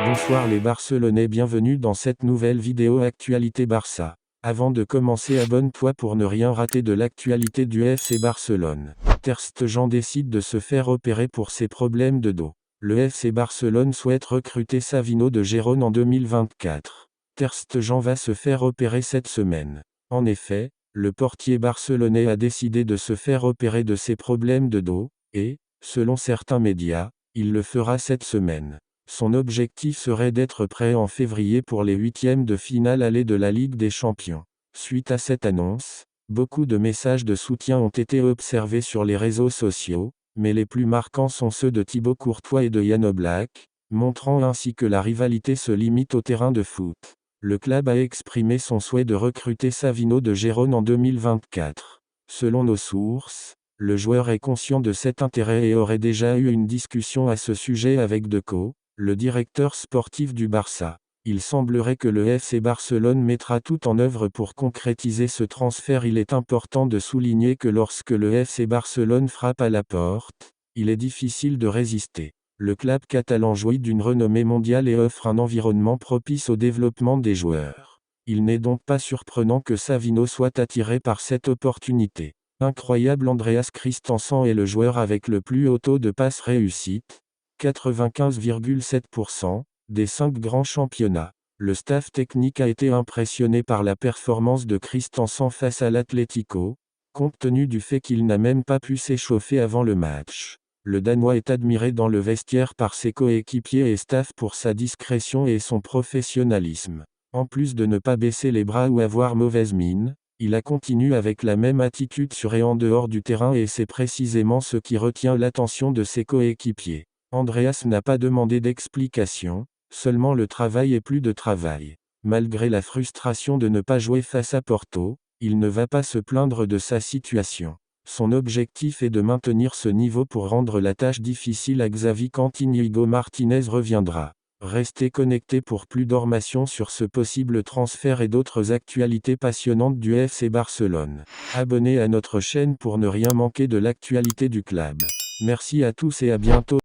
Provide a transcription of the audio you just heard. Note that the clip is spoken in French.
Bonsoir les Barcelonais, bienvenue dans cette nouvelle vidéo Actualité Barça. Avant de commencer, abonne-toi pour ne rien rater de l'actualité du FC Barcelone. Ter Stegen décide de se faire opérer pour ses problèmes de dos. Le FC Barcelone souhaite recruter Savino de Gérone en 2024. Ter Stegen va se faire opérer cette semaine. En effet, le portier barcelonais a décidé de se faire opérer de ses problèmes de dos, et, selon certains médias, il le fera cette semaine. Son objectif serait d'être prêt en février pour les huitièmes de finale aller de la Ligue des Champions. Suite à cette annonce, beaucoup de messages de soutien ont été observés sur les réseaux sociaux, mais les plus marquants sont ceux de Thibaut Courtois et de Jan Oblak, montrant ainsi que la rivalité se limite au terrain de foot. Le club a exprimé son souhait de recruter Savino de Gérone en 2024. Selon nos sources, le joueur est conscient de cet intérêt et aurait déjà eu une discussion à ce sujet avec Deco, le directeur sportif du Barça. Il semblerait que le FC Barcelone mettra tout en œuvre pour concrétiser ce transfert. Il est important de souligner que lorsque le FC Barcelone frappe à la porte, il est difficile de résister. Le club catalan jouit d'une renommée mondiale et offre un environnement propice au développement des joueurs. Il n'est donc pas surprenant que Savino soit attiré par cette opportunité. Incroyable, Andreas Christensen est le joueur avec le plus haut taux de passes réussites, 95,7%, des 5 grands championnats. Le staff technique a été impressionné par la performance de Christensen face à l'Atlético, compte tenu du fait qu'il n'a même pas pu s'échauffer avant le match. Le Danois est admiré dans le vestiaire par ses coéquipiers et staff pour sa discrétion et son professionnalisme. En plus de ne pas baisser les bras ou avoir mauvaise mine, il a continué avec la même attitude sur et en dehors du terrain et c'est précisément ce qui retient l'attention de ses coéquipiers. Andreas n'a pas demandé d'explication, seulement le travail et plus de travail. Malgré la frustration de ne pas jouer face à Porto, il ne va pas se plaindre de sa situation. Son objectif est de maintenir ce niveau pour rendre la tâche difficile à Xavi quand Íñigo Martínez reviendra. Restez connectés pour plus d'informations sur ce possible transfert et d'autres actualités passionnantes du FC Barcelone. Abonnez à notre chaîne pour ne rien manquer de l'actualité du club. Merci à tous et à bientôt.